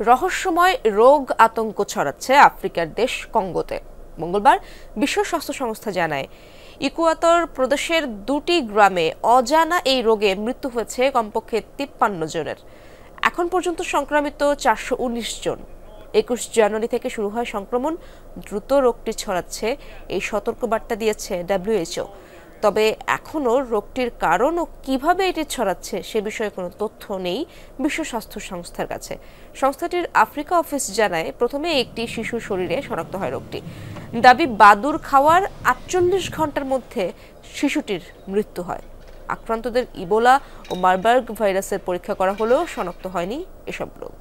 রহস্যময় রোগ আতঙ্ক ছড়াচ্ছে আফ্রিকার দেশ কঙ্গোতে। মঙ্গলবার বিশ্ব স্বাস্থ্য সংস্থা জানায়, ইকুয়াতর প্রদেশের 2টি গ্রামে অজানা এই রোগে মৃত্যু হয়েছে কমপক্ষে 53 জনের। এখন পর্যন্ত সংক্রমিত 419 জন। 21 জানুয়ারি থেকে শুরু হয় সংক্রমণ। দ্রুত রোগটি ছড়াচ্ছে, এই সতর্কবার্তা দিয়েছে WHO। তবে এখনও রোগটির কারণ ও কিভাবে এটি ছড়াচ্ছে সে বিষয়ে কোনো তথ্য নেই বিশ্ব স্বাস্থ্য সংস্থার কাছে। সংস্থাটির আফ্রিকা অফিস জানায়, প্রথমে একটি শিশুর শরীরে শনাক্ত হয় রোগটি। দাবি, বাদুড় খাওয়ার 48 ঘন্টার মধ্যে শিশুটির মৃত্যু হয়। আক্রান্তদের ইবোলা ও মারবার্গ ভাইরাসের পরীক্ষা করা হলেও শনাক্ত হয়নি এসব রোগ।